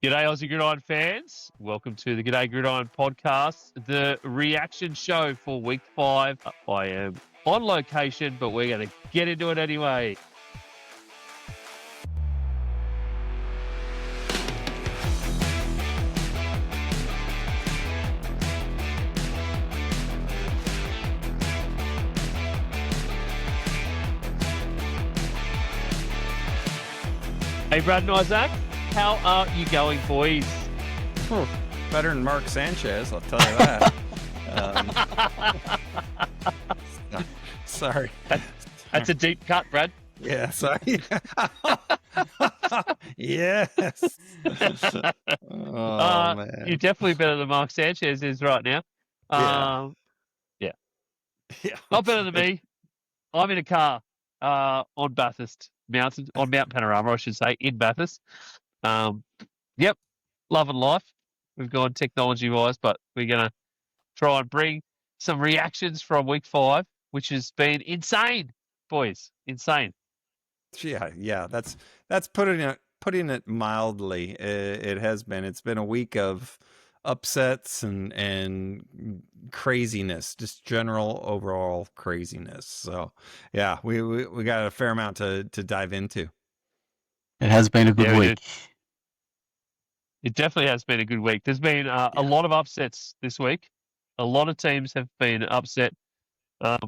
G'day, Aussie Gridiron fans. Welcome to the Gday Gridiron Podcast, the reaction show for Week 5. I am on location, but we're going to get into it anyway. Hey, Brad and Isaac. How are you going, boys? Better than Mark Sanchez, I'll tell you that. Sorry. That's a deep cut, Brad. Yeah, sorry. Yes. Oh, man. You're definitely better than Mark Sanchez is right now. Yeah. Not better than me. I'm in a car on Bathurst Mountain, on Mount Panorama, I should say, in Bathurst. Yep, loving life. We've gone technology-wise, but we're going to try and bring some reactions from Week 5, which has been insane, boys. Insane. Yeah. That's putting it mildly. It has been. It's been a week of upsets and craziness, just general overall craziness. So yeah, we got a fair amount to dive into. It has been a good week. It definitely has been a good week. There's been a lot of upsets this week. A lot of teams have been upset. A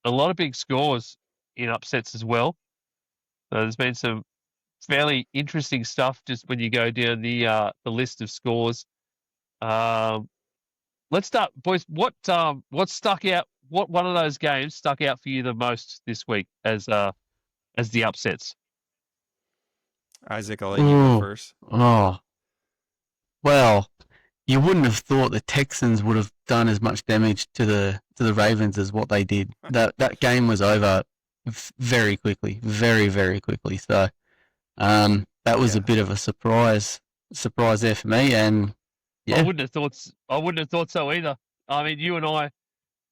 lot of big scores in upsets as well. There's been some fairly interesting stuff just when you go down the list of scores. Let's start, boys. What stuck out? What one of those games stuck out for you the most this week as the upsets? Isaac, I'll let you go first. Well, you wouldn't have thought the Texans would have done as much damage to the Ravens as what they did. That game was over very quickly, very, very quickly. So that was a bit of a surprise there for me. And yeah, I wouldn't have thought so either. I mean, you and I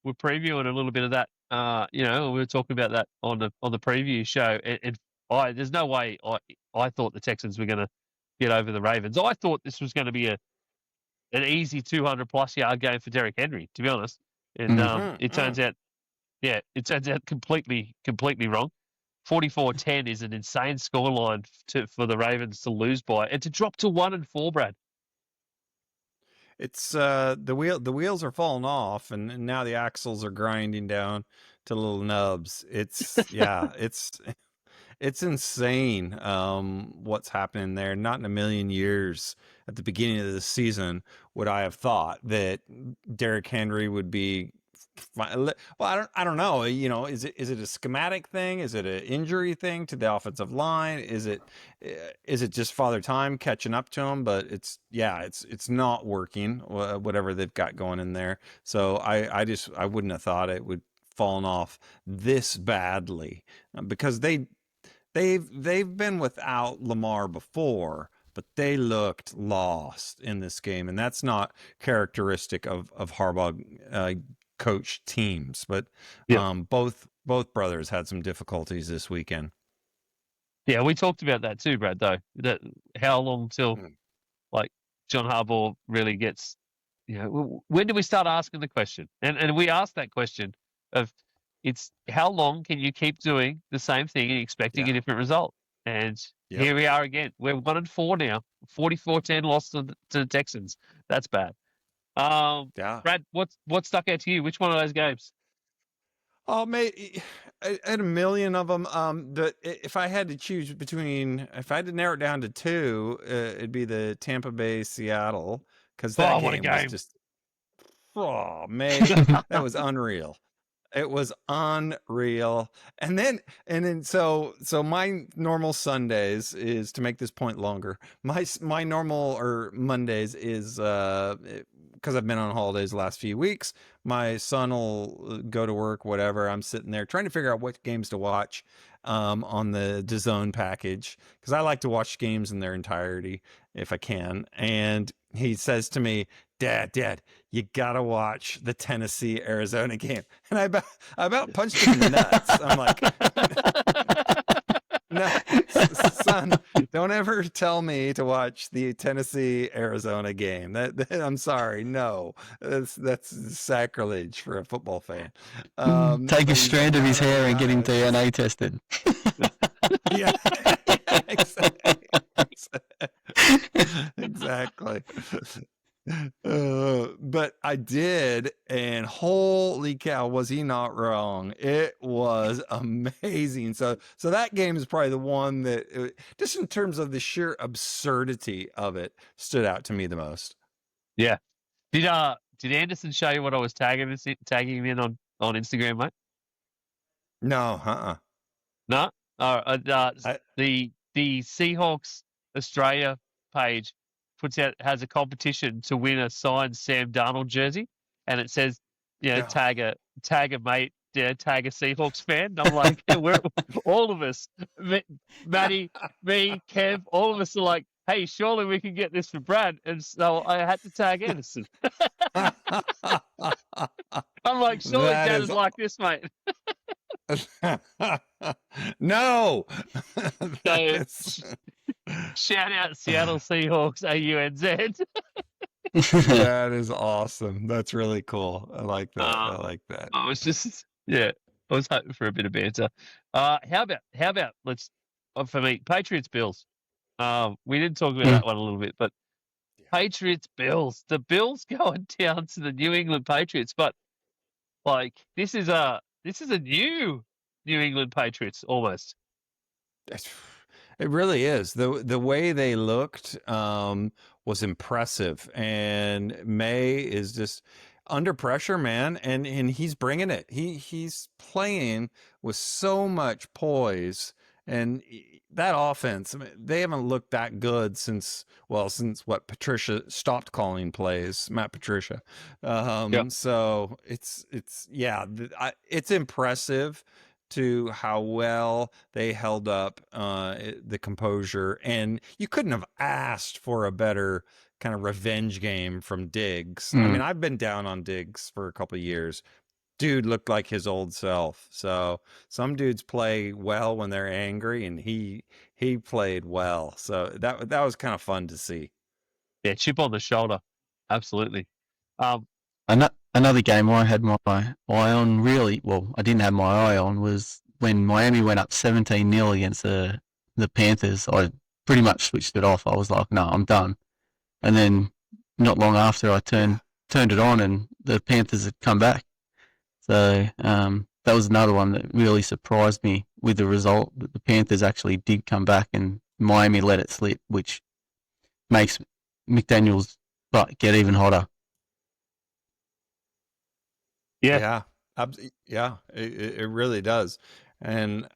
were previewing a little bit of that. We were talking about that on the preview show, and there's no way I thought the Texans were going to get over the Ravens. I thought this was going to be an easy 200+ yard game for Derrick Henry, to be honest. And it turns out completely wrong. 44-10 is an insane scoreline for the Ravens to lose by, and to drop to 1-4, Brad. It's the wheels are falling off, and now the axles are grinding down to little nubs. It's it's insane what's happening there. Not in a million years at the beginning of the season would I have thought that Derrick Henry would be fine. Well, I don't know. Is it a schematic thing? Is it an injury thing to the offensive line? Is it just Father Time catching up to him? But it's not working. Whatever they've got going in there. So I wouldn't have thought it would fallen off this badly, because they've been without Lamar before, but they looked lost in this game, and that's not characteristic of Harbaugh coach teams. But both brothers had some difficulties this weekend. Yeah, we talked about that too, Brad. Though that how long till like John Harbaugh really gets, when do we start asking the question? And we asked that question of, it's how long can you keep doing the same thing and expecting a different result? And here we are again. We're 1-4 now. 44-10 loss to the Texans. That's bad. Brad, what stuck out to you? Which one of those games? Oh, mate, I had a million of them. If I had to choose if I had to narrow it down to two, it'd be the Tampa Bay Seattle, because that game was just, man, that was unreal. It was unreal. And then so my normal Sundays is, to make this point longer, my normal Mondays is because I've been on holidays the last few weeks. My son will go to work, whatever. I'm sitting there trying to figure out what games to watch on the DAZN package, because I like to watch games in their entirety if I can. And he says to me, Dad, you gotta watch the Tennessee-Arizona game. And I about punched him in the nuts. I'm like, No, son, don't ever tell me to watch the Tennessee-Arizona game. I'm sorry, no, that's sacrilege for a football fan. Take a But he's strand of his not hair only and get him honest. DNA tested. Yeah, exactly. Exactly. But I did, and holy cow, was he not wrong? It was amazing. So that game is probably the one that, just in terms of the sheer absurdity of it, stood out to me the most. Yeah. Did Anderson show you what I was tagging him in on Instagram, mate? No, No. The Seahawks Australia page has a competition to win a signed Sam Darnold jersey, and it says, No. tag a mate, tag a Seahawks fan. And I'm like, we're all of us, Matty, me, Kev, all of us are like, hey, surely we can get this for Brad, and so I had to tag Anderson. I'm like, surely That Dad is is like this, mate. No. Shout out Seattle Seahawks AUNZ. That is awesome. That's really cool. I like that. I like that. I was just I was hoping for a bit of banter. How about let's for me Patriots Bills. We did talk about that one a little bit, but Patriots Bills. The Bills going down to the New England Patriots, but like this is a new New England Patriots almost. It really is. The way they looked was impressive, and May is just under pressure, man, and he's bringing it. He's playing with so much poise, and that offense, I mean, they haven't looked that good since what Patricia stopped calling plays, Matt Patricia. So it's impressive to how well they held up the composure, and you couldn't have asked for a better kind of revenge game from Diggs. I mean, I've been down on Diggs for a couple of years. Dude looked like his old self. So some dudes play well when they're angry, and he played well. So that was kind of fun to see. Yeah, chip on the shoulder, absolutely. Another game I had my eye on, really, well, I didn't have my eye on, was when Miami went up 17-0 against the Panthers. I pretty much switched it off. I was like, no, I'm done. And then not long after, I turned it on, and the Panthers had come back. So that was another one that really surprised me with the result, that the Panthers actually did come back and Miami let it slip, which makes McDaniel's butt get even hotter. Yeah, it really does. And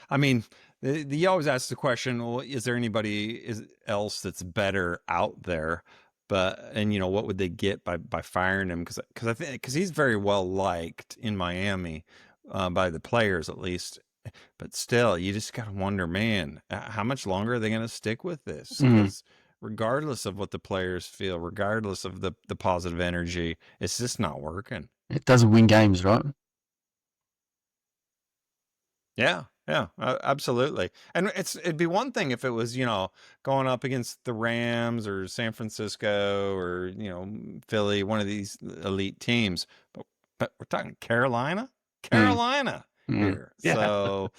I mean, you always ask the question, well, is there anybody else that's better out there? And what would they get by firing him? Because he's very well liked in Miami by the players, at least. But still, you just got to wonder, man, how much longer are they going to stick with this? Because regardless of what the players feel, regardless of the positive energy, it's just not working. It doesn't win games, right? Yeah, absolutely. And it'd be one thing if it was, going up against the Rams or San Francisco or, Philly, one of these elite teams. But we're talking Carolina here. Yeah. So,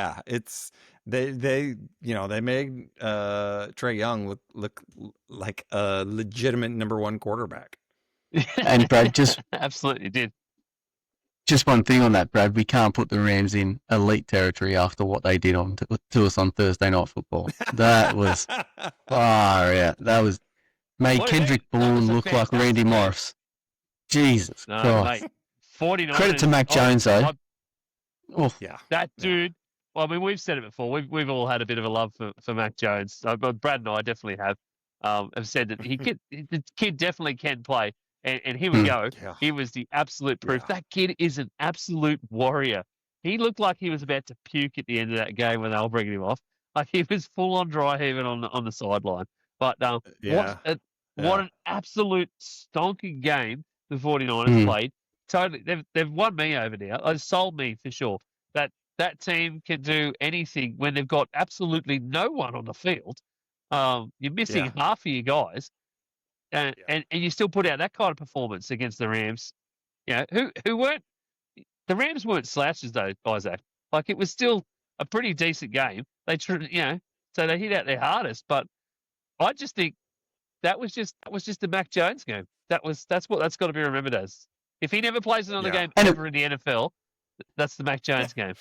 it's they made Trey Young look like a legitimate number one quarterback. And Brad, just absolutely did. Just one thing on that, Brad. We can't put the Rams in elite territory after what they did to us on Thursday Night Football. That was far out. That was made Kendrick Bourne look like Randy Morris. Jesus Christ. Mate, 49. Credit to Mac Jones, though. That dude. Well, I mean, we've said it before. We've all had a bit of a love for Mac Jones. Brad and I definitely have said that the kid definitely can play. And here we go. Yeah. He was the absolute proof. Yeah. That kid is an absolute warrior. He looked like he was about to puke at the end of that game when they were bringing him off. Like he was full on dry heaving on the sideline. But what an absolute stonking game the 49ers played. Totally, they've won me over now. Sold me for sure. That that team can do anything when they've got absolutely no one on the field. You're missing half of your guys, and you still put out that kind of performance against the Rams. You know, who weren't the Rams weren't slouches though, Isaac. Like it was still a pretty decent game. So they hit out their hardest, but I just think that was just the Mac Jones game. That's what that's got to be remembered as. If he never plays another game ever in the NFL, that's the Mac Jones game.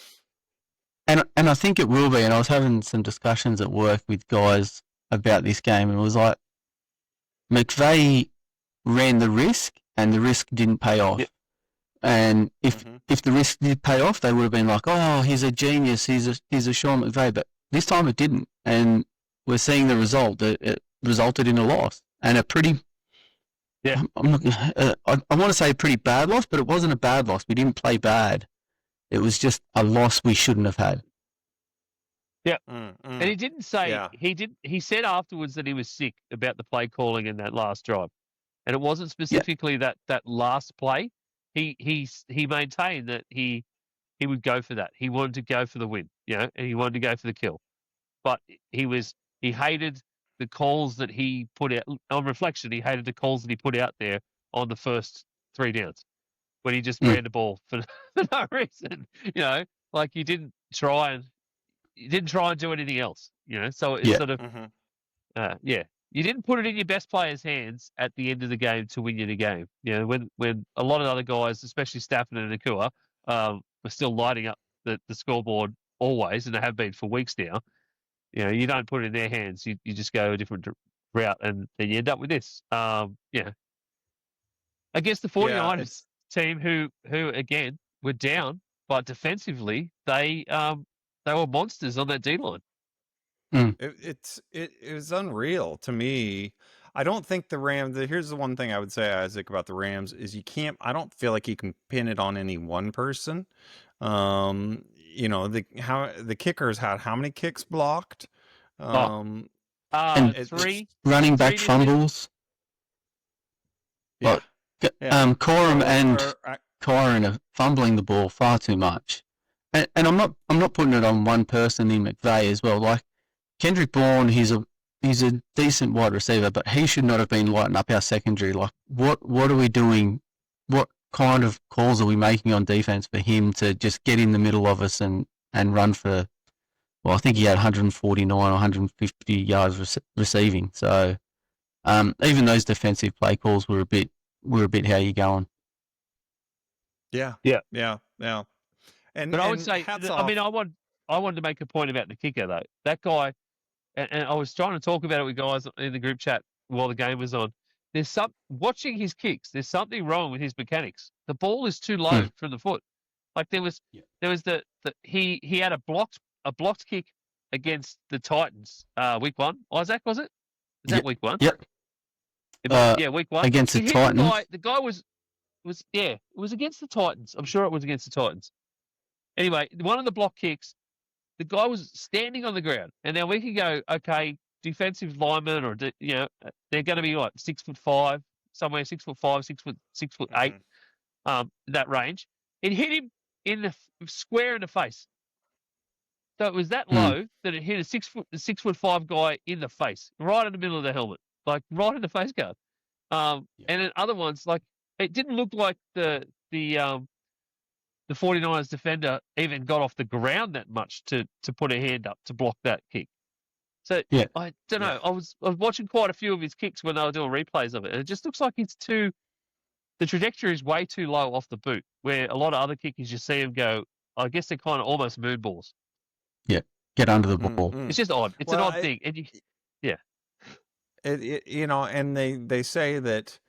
And I think it will be. And I was having some discussions at work with guys about this game, and it was like McVay ran the risk, and the risk didn't pay off. Yep. And if the risk did pay off, they would have been like, "Oh, he's a genius. He's a Sean McVay." But this time it didn't, and we're seeing the result. It resulted in a loss, and a pretty. Yeah, I'm not. I want to say a pretty bad loss, but it wasn't a bad loss. We didn't play bad. It was just a loss we shouldn't have had. Yeah, and he didn't say he said afterwards that he was sick about the play calling in that last drive, and it wasn't specifically that last play. He maintained that he would go for that. He wanted to go for the win, and he wanted to go for the kill, but he hated the calls that he put out. On reflection, he hated the calls that he put out there on the first 3 downs when he just ran the ball for no reason. Like you didn't try and do anything else. So it's sort of you didn't put it in your best player's hands at the end of the game to win you the game. When a lot of other guys, especially Stafford and Nakua, were still lighting up the scoreboard always, and they have been for weeks now. You don't put it in their hands. You just go a different route, and then you end up with this. Against the 49ers team, who again were down, but defensively they were monsters on that D line. It was unreal to me. I don't think the Rams. Here's the one thing I would say, Isaac, about the Rams is I don't feel like you can pin it on any one person. The kickers had how many kicks blocked? And 3 running back fumbles. Yeah. Corum and Kyron are fumbling the ball far too much. And I'm not putting it on one person in McVay as well. Like Kendrick Bourne, he's a decent wide receiver, but he should not have been lighting up our secondary. Like what are we doing? What kind of calls are we making on defense for him to just get in the middle of us and run for? Well, I think he had 149 or 150 yards receiving. So even those defensive play calls were a bit how you going. Yeah. But I would say, I wanted to make a point about the kicker though. That guy, and I was trying to talk about it with guys in the group chat while the game was on. Watching his kicks, there's something wrong with his mechanics. The ball is too low from the foot. Like there was he had a blocked kick against the Titans, week 1. Isaac, was it? Is that week 1? Yep. Week 1 against the Titans. The guy was it was against the Titans. I'm sure it was against the Titans. Anyway, one of the block kicks, the guy was standing on the ground, and now we can go, okay, defensive linemen, or they're going to be like 6'5", somewhere 6'5", 6'8", that range. It hit him in the square in the face. So it was that low that it hit a 6'5" guy in the face, right in the middle of the helmet, like right in the face guard. And then other ones, like it didn't look like the 49ers defender even got off the ground that much to put a hand up to block that kick. So I don't know. I was watching quite a few of his kicks when they were doing replays of it, and it just looks like the trajectory is way too low off the boot, where a lot of other kickers you see them go, I guess they're kind of almost moon balls. Yeah, get under the ball. It's just odd. It's an odd thing. And and they say that.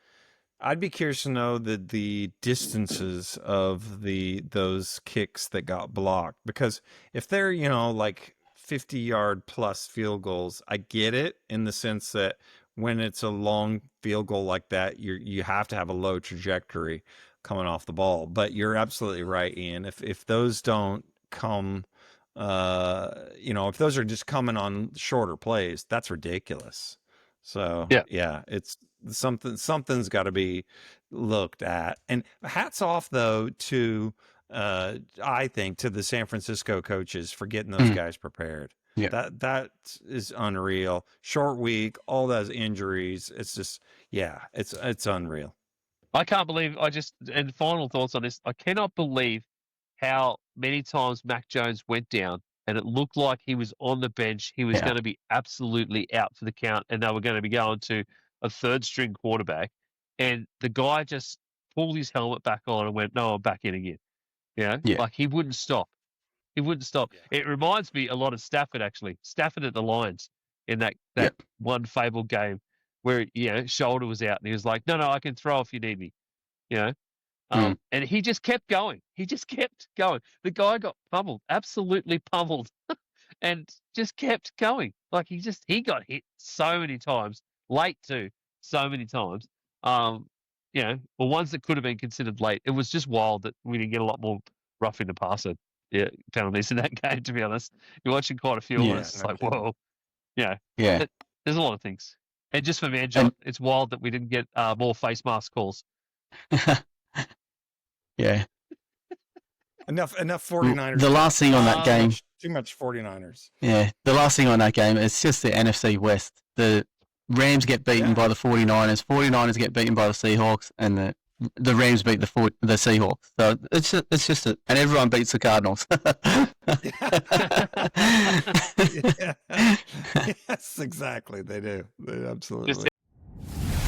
I'd be curious to know the distances of those kicks that got blocked, because if they're like 50-yard plus field goals, I get it in the sense that when it's a long field goal like that, you have to have a low trajectory coming off the ball. But you're absolutely right, Ian. If those don't come, if those are just coming on shorter plays, that's ridiculous. So it's something's got to be looked at. And hats off though to I think, to the San Francisco coaches for getting those guys prepared. Yeah. That is unreal. Short week, all those injuries. It's just, it's unreal. I can't believe and final thoughts on this. I cannot believe how many times Mac Jones went down and it looked like he was on the bench. He was going to be absolutely out for the count and they were going to be going to a third string quarterback. And the guy just pulled his helmet back on and went, no, I'm back in again. Like he wouldn't stop. He wouldn't stop. Yeah. It reminds me a lot of Stafford, actually. Stafford at the Lions in that one fabled game where, shoulder was out and he was like, no, I can throw if you need me, And he just kept going. He just kept going. The guy got pummeled, absolutely pummeled, and just kept going. Like he got hit so many times, late too, so many times. Ones that could have been considered late. It was just wild that we didn't get a lot more roughing the passer penalties in that game, to be honest. You're watching quite a few of us. It's like, whoa. Yeah. There's a lot of things. And just for Manjot, it's wild that we didn't get more face mask calls. Yeah. Enough 49ers. The last thing on that game. Too much 49ers. Yeah. The last thing on that game is just the NFC West. The Rams get beaten by the 49ers. 49ers get beaten by the Seahawks, and the Rams beat the Seahawks. So it's just and everyone beats the Cardinals. Yes, exactly. They do. They absolutely.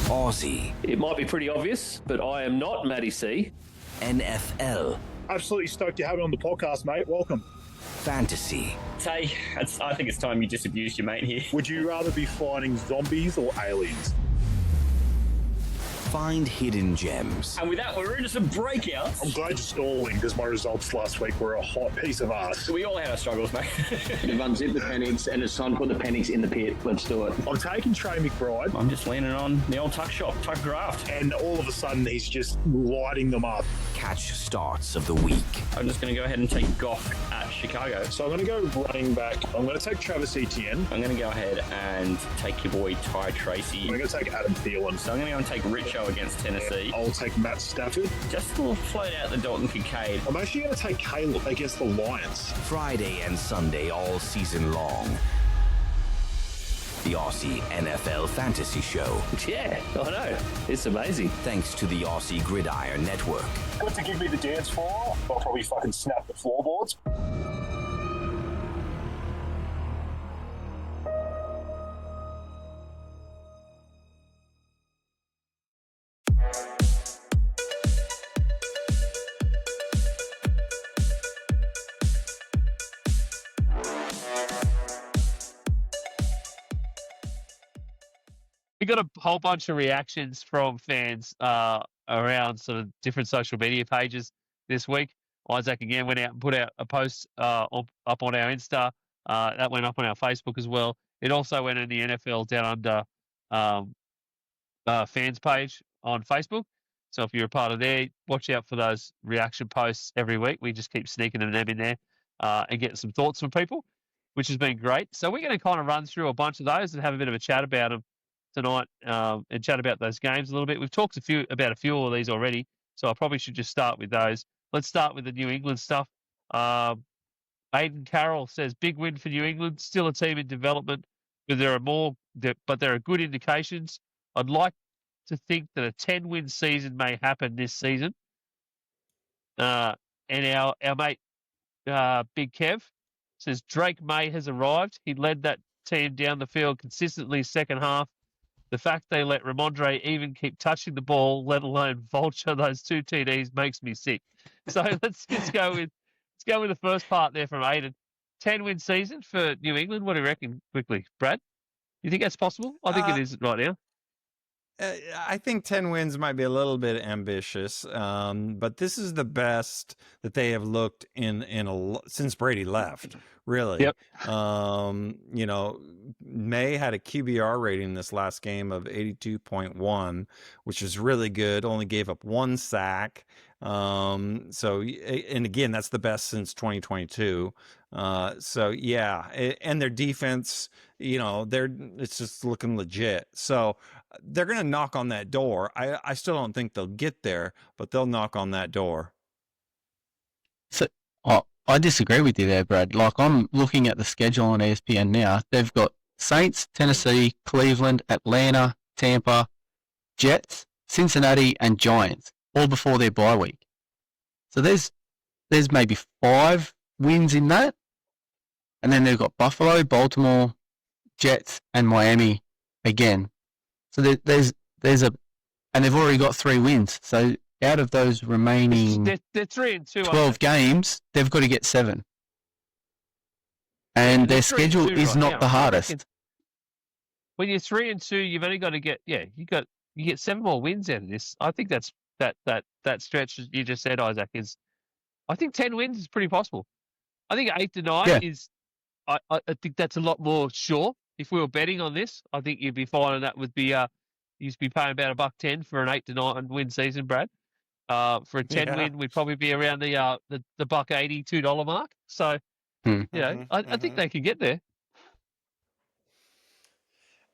Aussie. It might be pretty obvious, but I am not Matty C. NFL. Absolutely stoked to have it on the podcast, mate. Welcome. Fantasy. Tay, I think it's time you disabused your mate here. Would you rather be fighting zombies or aliens? Find hidden gems. And with that, we're into some breakouts. I'm glad you're stalling because my results last week were a hot piece of ass. We all had our struggles, mate. We've unzipped the pennies and it's time to put the pennies in the pit. Let's do it. I'm taking Trey McBride. I'm just leaning on the old tuck draft. And all of a sudden, he's just lighting them up. Catch starts of the week. I'm just going to go ahead and take Goff at Chicago. So I'm going to go running back. I'm going to take Travis Etienne. I'm going to go ahead and take your boy Ty Tracy. I'm going to take Adam Thielen. So I'm going to go and take Richo against Tennessee. I'll take Matt Stafford. Just a little float out the Dalton Kincaid. I'm actually going to take Caleb against the Lions. Friday and Sunday all season long. The Aussie NFL Fantasy Show. Yeah, I know. It's amazing. Thanks to the Aussie Gridiron Network. Good to give me the dance floor. I'll probably fucking snap the floorboards. We got a whole bunch of reactions from fans around sort of different social media pages this week. Isaac again went out and put out a post up on our Insta. That went up on our Facebook as well. It also went in the NFL Down Under fans page on Facebook. So if you're a part of there, watch out for those reaction posts every week. We just keep sneaking them in there and getting some thoughts from people, which has been great. So we're going to kind of run through a bunch of those and have a bit of a chat about them tonight and chat about those games a little bit. We've talked about a few of these already, so I probably should just start with those. Let's start with the New England stuff. Aiden Carroll says, big win for New England, still a team in development, but there are good indications. I'd like to think that a 10-win season may happen this season. And our mate, Big Kev, says Drake May has arrived. He led that team down the field consistently second half. The fact they let Ramondre even keep touching the ball, let alone vulture those 2 TDs, makes me sick. So let's go with the first part there from Aiden. 10-win season for New England. What do you reckon, quickly, Brad? You think that's possible? I think it is right now. I think 10 wins might be a little bit ambitious, but this is the best that they have looked since Brady left. Really. Yep. May had a QBR rating this last game of 82.1, which is really good. Only gave up 1 sack. And again, that's the best since 2022. And their defense, it's just looking legit. So they're going to knock on that door. I still don't think they'll get there, but they'll knock on that door. I disagree with you there, Brad. Like, I'm looking at the schedule on ESPN now. They've got Saints, Tennessee, Cleveland, Atlanta, Tampa, Jets, Cincinnati, and Giants, all before their bye week. So there's maybe 5 wins in that. And then they've got Buffalo, Baltimore, Jets, and Miami again. So there's and they've already got 3 wins. So out of those remaining They're 3-2. 12 games, they've got to get 7. And their schedule is not the hardest. When you're 3-2, you've only got to get you get 7 more wins out of this. I think that's that stretch you just said, Isaac, is I think 10 wins is pretty possible. I think 8 to 9 is I think that's a lot more sure. If we were betting on this, I think you'd be finding that would be you'd be paying about $1.10 for an 8 to 9 win season, Brad. For a 10 win, we'd probably be around the $1.80, $2 mark. So, I think they can get there.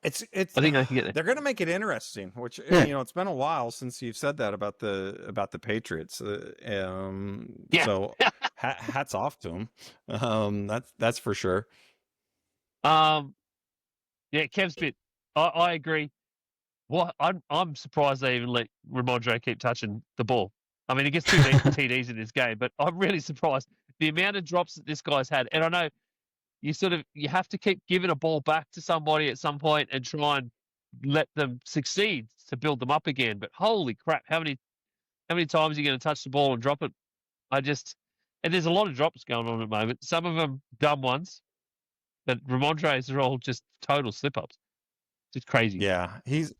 I think they can get there. They're going to make it interesting, which it's been a while since you've said that about the Patriots. So hats off to them. That's for sure. Kev's bit. I agree. I'm surprised they even let Ramondre keep touching the ball. I mean, he gets 2 TDs in this game, but I'm really surprised the amount of drops that this guy's had. And I know you have to keep giving a ball back to somebody at some point and try and let them succeed to build them up again. But holy crap, how many times are you going to touch the ball and drop it? And there's a lot of drops going on at the moment. Some of them dumb ones, but Ramondre's are all just total slip-ups. Just crazy. Yeah, he's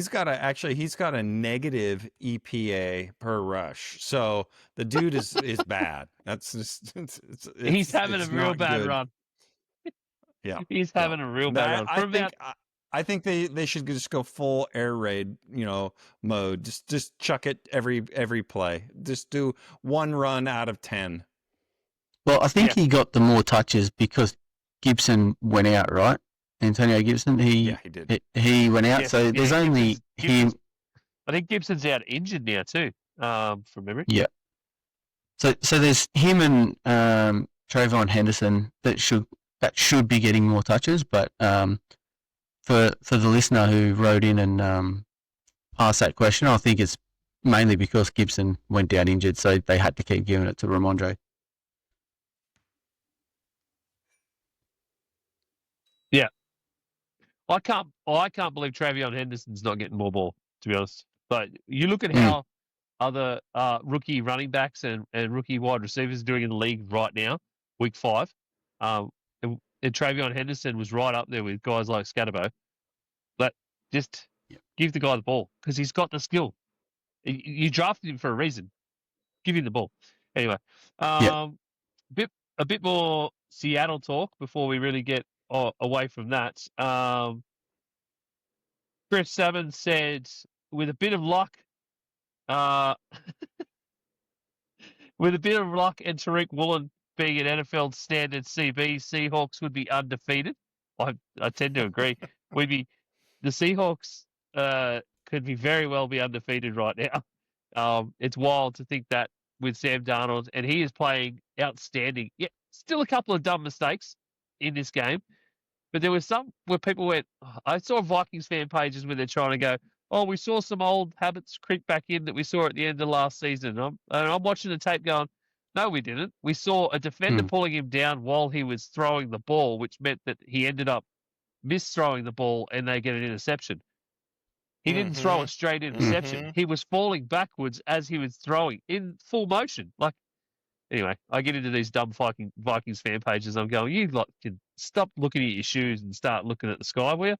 got a negative EPA per rush. So the dude is bad. That's just he's having a real bad run. Yeah, he's having a real bad run. I think they should just go full air raid, mode. Just chuck it every play. Just do 1 run out of 10. Well, I think he got the more touches because Gibson went out, right? Antonio Gibson, he did. He went out, so there's only him. I think Gibson's out injured now too, from memory. Yeah. So there's him and Trayvon Henderson that should be getting more touches, but for the listener who wrote in and asked that question, I think it's mainly because Gibson went down injured, so they had to keep giving it to Ramondre. Yeah. I can't believe Travion Henderson's not getting more ball, to be honest. But you look at how other rookie running backs and rookie wide receivers are doing in the league right now, week 5. And Travion Henderson was right up there with guys like Scatterbo. But just give the guy the ball because he's got the skill. You drafted him for a reason. Give him the ball. Anyway, a bit more Seattle talk before we really get away from that. Chris Salmon said, with a bit of luck, and Tariq Woolen being an NFL standard CB, Seahawks would be undefeated. I tend to agree. The Seahawks could be very well be undefeated right now. It's wild to think that with Sam Darnold, and he is playing outstanding. Yeah, still a couple of dumb mistakes in this game. But there was some where people went, I saw Vikings fan pages where they're trying to go, we saw some old habits creep back in that we saw at the end of last season. I'm watching the tape going, no, we didn't. We saw a defender pulling him down while he was throwing the ball, which meant that he ended up misthrowing the ball and they get an interception. He didn't throw a straight interception. He was falling backwards as he was throwing in full motion. Anyway, I get into these dumb Vikings fan pages. I'm going, you can stop looking at your shoes and start looking at the sky, will you?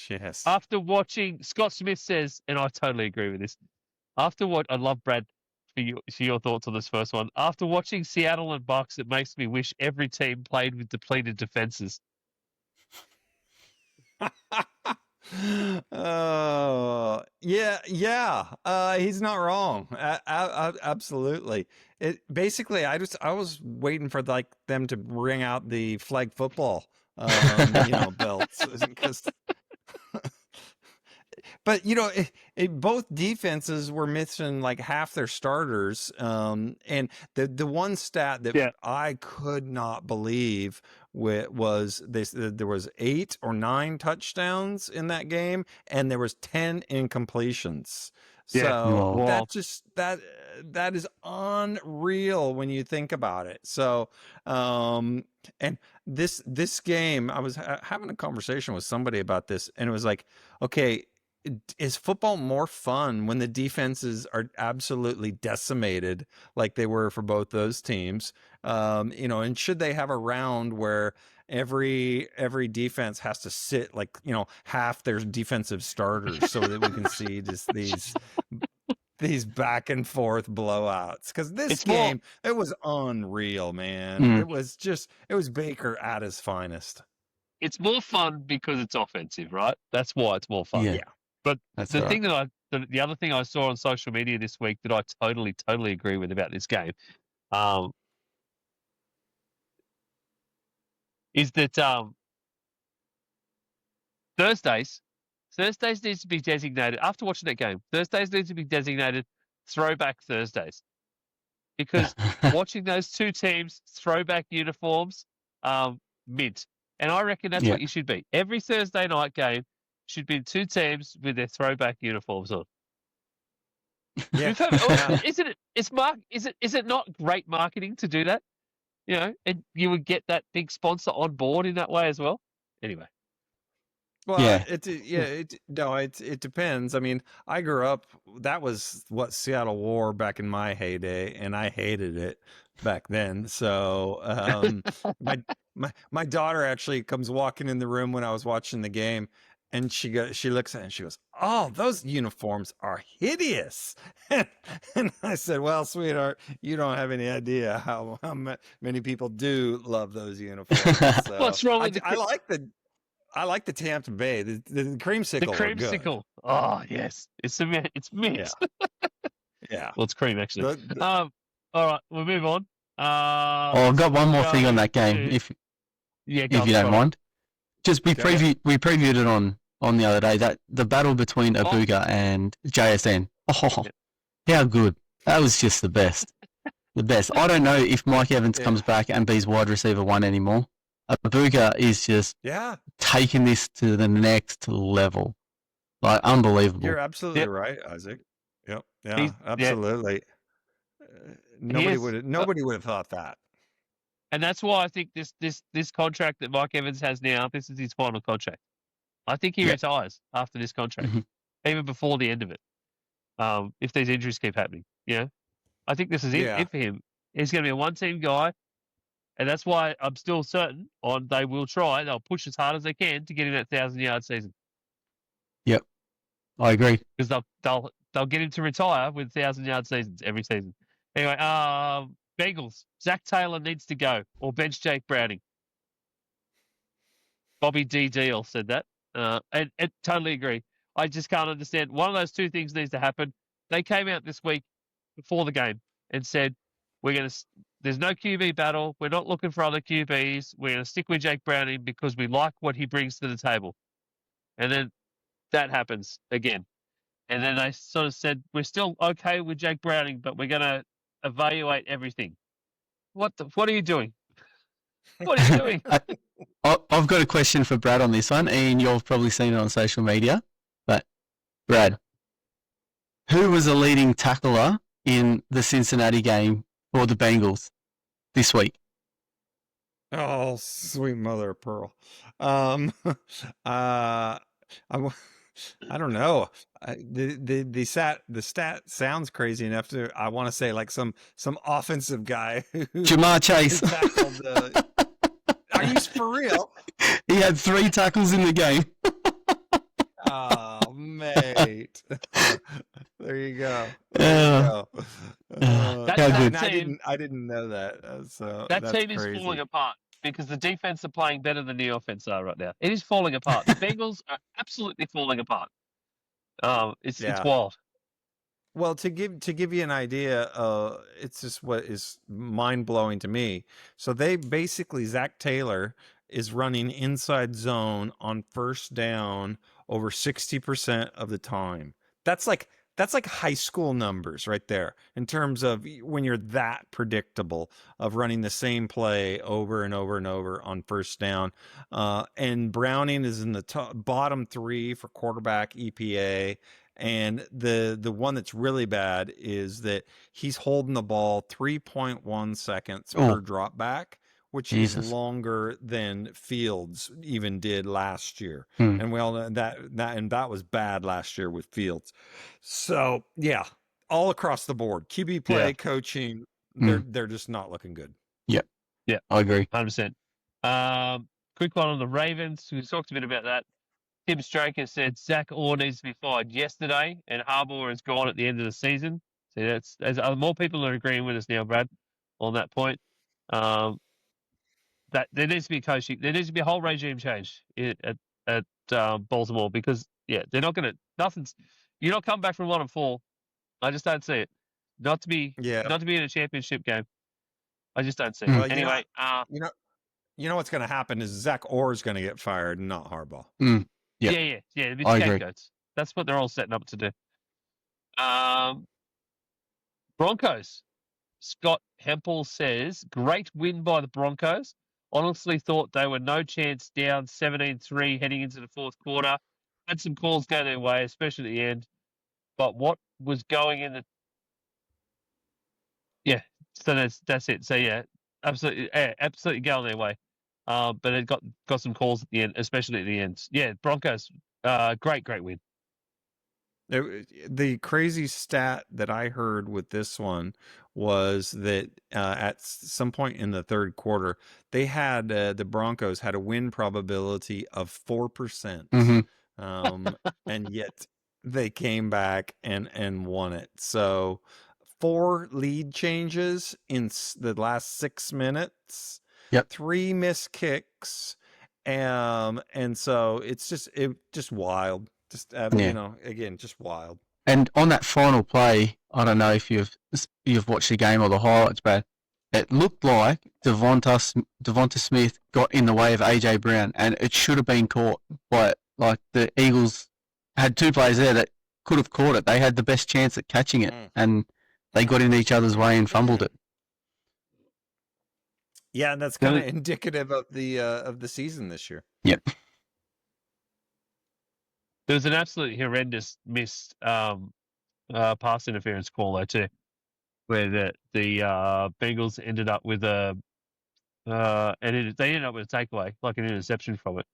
Yes. After watching, Scott Smith says, and I totally agree with this. I love Brad for your thoughts on this first one. After watching Seattle and Bucks, it makes me wish every team played with depleted defenses. He's not wrong. Absolutely. Basically, I was waiting for them to bring out the flag football, belts, because. But both defenses were missing like half their starters. And the one stat that I could not believe was there was 8 or 9 touchdowns in that game, and there was 10 incompletions. So that is unreal when you think about it. So, and this game, I was having a conversation with somebody about this, and it was like, okay, is football more fun when the defenses are absolutely decimated like they were for both those teams? And should they have a round where every defense has to sit like, half their defensive starters so that we can see just these back and forth blowouts? Because this game, it was unreal, man. It was Baker at his finest. It's more fun because it's offensive, right? That's why it's more fun. Yeah. But That's the right. thing the other thing I saw on social media this week that I totally agree with about this game, is that Thursdays needs to be designated, after watching that game, Thursdays needs to be designated Throwback Thursdays. Because watching those two teams, throwback uniforms, mint. And I reckon that's what you should be. Every Thursday night game should be 2 teams with their throwback uniforms on. Yeah. Isn't it? Is it not great marketing to do that? And you would get that big sponsor on board in that way as well. Anyway. Well, it depends. I mean, I grew up, that was what Seattle wore back in my heyday, and I hated it back then. So, my daughter actually comes walking in the room when I was watching the game, and she looks at it and she goes, "Oh, those uniforms are hideous." And I said, "Well, sweetheart, you don't have any idea how many people do love those uniforms." So, what's wrong with I like the Tampa Bay. The creamsicle. The creamsicle. Oh yes, it's mint. Yeah. Well, it's cream actually. All right, we'll move on. I've got one more thing on that game, if you don't mind. Just we previewed it on the other day, that the battle between Abuga and JSN. Oh, how good! That was just the best. The best. I don't know if Mike Evans comes back and be wide receiver 1 anymore. Abuga is just taking this to the next level. Like, unbelievable. You're absolutely right, Isaac. Yep. Yeah, absolutely. Nobody would have thought that. And that's why I think this contract that Mike Evans has now, this is his final contract. I think he retires after this contract, even before the end of it. If these injuries keep happening, I think this is it for him. He's going to be a one-team guy, and that's why I'm still certain they will try. They'll push as hard as they can to get him that 1,000-yard season. Yep, I agree. Because they'll get him to retire with 1,000-yard seasons every season. Anyway, Bengals. Zach Taylor needs to go, or bench Jake Browning. Bobby D. Deal said that. And totally agree. I just can't understand. One of those two things needs to happen. They came out this week before the game and said, there's no QB battle. We're not looking for other QBs. We're going to stick with Jake Browning because we like what he brings to the table. And then that happens again. And then they sort of said, we're still okay with Jake Browning, but we're going to evaluate everything. What are you doing? What are you doing? I've got a question for Brad on this one, and you've probably seen it on social media. But, Brad, who was the leading tackler in the Cincinnati game for the Bengals this week? Oh, sweet mother of pearl. I don't know. The stat sounds crazy enough to, I want to say like some offensive guy who Jamar Chase. Are you for real? He had 3 tackles in the game. Oh, mate. There you go. I didn't know that. So that team is crazy. falling apart because the defense are playing better than the offense are right now. It is falling apart. The Bengals are absolutely falling apart. It's wild. Well, to give you an idea, it's just what is mind blowing to me. So Zach Taylor is running inside zone on first down over 60% of the time. That's like high school numbers right there in terms of when you're that predictable of running the same play over and over and over on first down. And Browning is in the bottom 3 for quarterback EPA. And the one that's really bad is that he's holding the ball 3.1 seconds per drop back, which is longer than Fields even did last year. And we all know that was bad last year with Fields. So yeah, all across the board, QB play, coaching, they're just not looking good. Yep. Yeah, I agree. 100%. Quick one on the Ravens. We talked a bit about that. Tim Straker said Zach Orr needs to be fired yesterday, and Harbaugh is gone at the end of the season. So there's more people are agreeing with us now, Brad, on that point. That there needs to be coaching. There needs to be a whole regime change at Baltimore because they're not going to. Nothing's. You're not coming back from 1-4. I just don't see it. Not to be in a championship game. I just don't see it. Well, Anyway, you know what's going to happen is Zach Orr is going to get fired, and not Harbaugh. Yeah. The scapegoats. That's what they're all setting up to do. Broncos. Scott Hempel says, great win by the Broncos. Honestly thought they were no chance down 17-3 heading into the fourth quarter. Had some calls go their way, especially at the end. But what was going in the... Yeah, so that's it. So, absolutely going their way. But it got some calls at the end, especially at the end. Yeah, Broncos, great win. The crazy stat that I heard with this one was that at some point in the third quarter, they had the Broncos had a win probability of 4%, and yet they came back and won it. So 4 lead changes in the last 6 minutes. 3 missed kicks, and so it's just wild. Just again, just wild. And on that final play, I don't know if you've watched the game or the highlights, but it looked like Devonta Smith got in the way of AJ Brown, and it should have been caught. But like the Eagles had 2 players there that could have caught it. They had the best chance at catching it, and they got in each other's way and fumbled it. Yeah, and that's kind of indicative of the season this year. Yep. There was an absolutely horrendous missed pass interference call though too, where the Bengals ended up with they ended up with a takeaway, like an interception from it.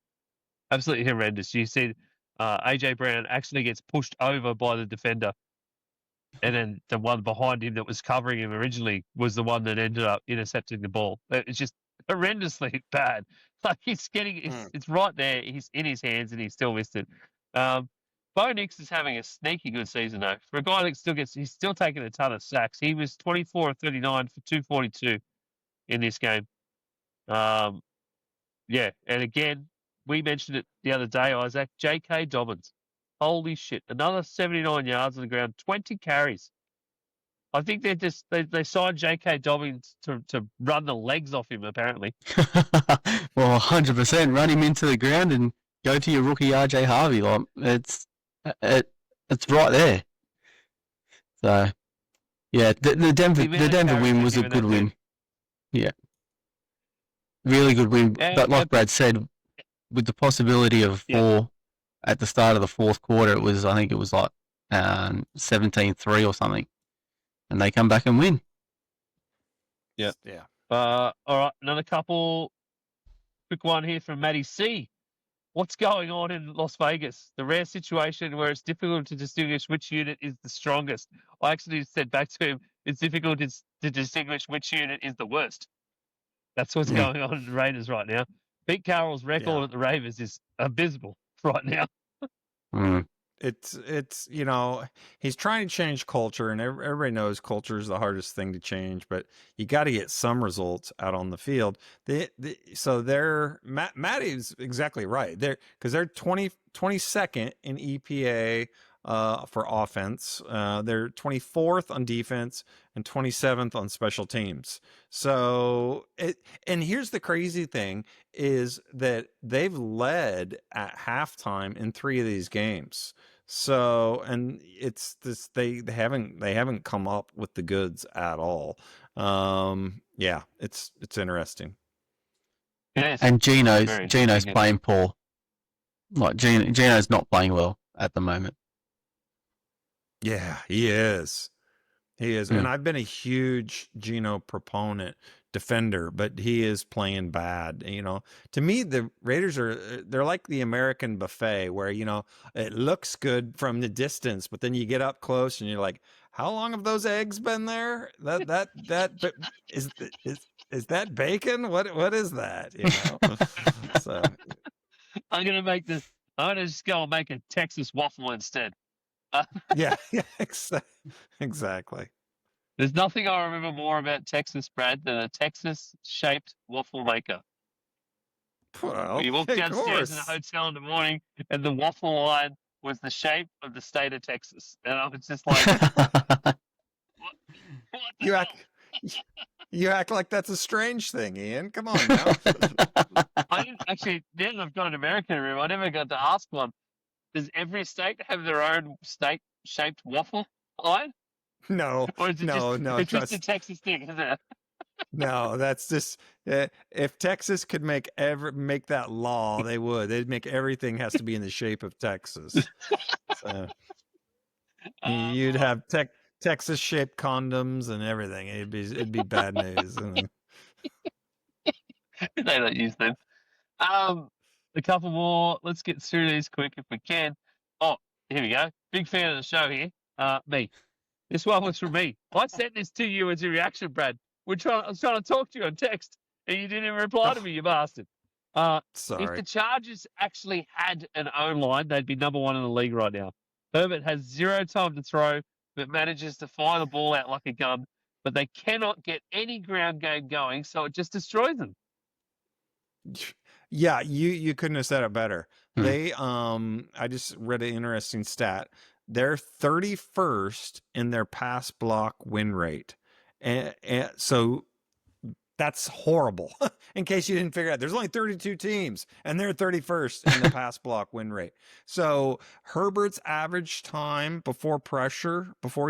Absolutely horrendous. You see, AJ Brown actually gets pushed over by the defender, and then the one behind him that was covering him originally was the one that ended up intercepting the ball. It's just horrendously bad. Like it's right there. He's in his hands, and he still missed it. Bo Nix is having a sneaky good season though. For a guy that he's still taking a ton of sacks. He was 24 of 39 for 242 in this game. And again, we mentioned it the other day, Isaac. J.K. Dobbins. Holy shit. Another 79 yards on the ground, 20 carries. I think they signed J.K. Dobbins to run the legs off him, apparently. Well, 100%. Run him into the ground and go to your rookie RJ Harvey. Like it's right there. So, yeah, the Denver win was a good win. Yeah, really good win. But like Brad said, with the possibility of 4 at the start of the fourth quarter, I think it was like 17-3 or something, and they come back and win. Yeah. All right, another couple. Quick one here from Matty C. What's going on in Las Vegas? The rare situation where it's difficult to distinguish which unit is the strongest. I actually said back to him, it's difficult to distinguish which unit is the worst. That's what's going on in the Raiders right now. Pete Carroll's record at the Ravens is abysmal right now. It's he's trying to change culture, and everybody knows culture is the hardest thing to change, but you got to get some results out on the field. So Matt is exactly right. They're 22nd in EPA for offense. They're 24th on defense and 27th on special teams. So and here's the crazy thing is that they've led at halftime in 3 of these games. So, and it's this, they haven't come up with the goods at all. Yeah, it's interesting. It is. And Gino's Very Gino's interesting. playing poor. Like Gino's not playing well at the moment. Yeah, he is. He is. And I've been a huge Gino proponent, defender, but he is playing bad. You know, to me, the Raiders they're like the American buffet where, you know, it looks good from the distance, but then you get up close and you're like, how long have those eggs been there? But is that bacon? What is that? You know? So I'm gonna just go and make a Texas waffle instead. yeah, exactly. There's nothing I remember more about Texas, Brad, than a Texas-shaped waffle maker. Well, You walk of downstairs in a course. hotel in the morning, and the waffle line was the shape of the state of Texas, and I was just like, "What the You hell?" act, you act like that's a strange thing, Ian. Come on now. I didn't actually. Now that I've got an American room, I never got to ask one. Does every state have their own state-shaped waffle line, No, or is it no, just no. it's just a Trust. Texas thing, isn't it? No, that's just if Texas could make that law, they would. They'd make everything has to be in the shape of Texas. So you'd have Texas shaped condoms and everything. It'd be bad news. They don't use them. A couple more. Let's get through these quick if we can. Oh, here we go. Big fan of the show here. Me. This one was from me. I sent this to you as a reaction, Brad. I was trying to talk to you on text, and you didn't even reply to me, you bastard. If Sorry. the Chargers actually had an O-line, they'd be number one in the league right now. Herbert has zero time to throw, but manages to fire the ball out like a gun. But they cannot get any ground game going, so it just destroys them. Yeah, you couldn't have said it better. Hmm. They I just read an interesting stat. They're 31st in their pass block win rate. And so that's horrible. In case you didn't figure out, there's only 32 teams and they're 31st in the pass block win rate. So Herbert's average time before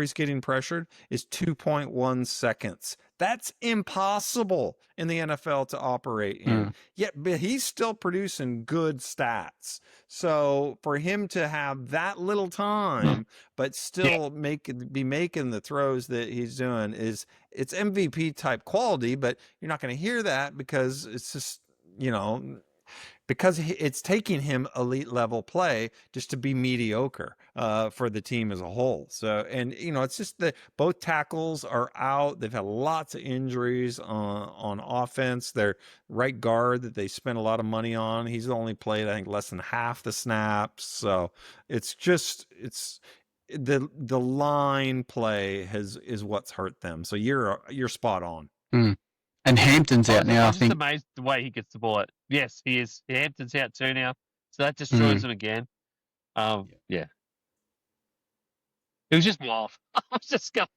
he's getting pressured, is 2.1 seconds. That's impossible in the NFL to operate in. Yet, but he's still producing good stats. So for him to have that little time, but still be making the throws that he's doing, it's MVP type quality. But you're not going to hear that because it's just, you know, because it's taking him elite level play just to be mediocre for the team as a whole. So, and you know, it's just that both tackles are out. They've had lots of injuries on offense. Their right guard that they spent a lot of money on, he's only played, I think, less than half the snaps. So it's the line play is what's hurt them. So you're spot on. And Hampton's out now. I'm I just think. amazed the way he gets the ball out. Yes, he is. Hampton's out too now, so that destroys him again. Yeah. It was just wild. I was just going,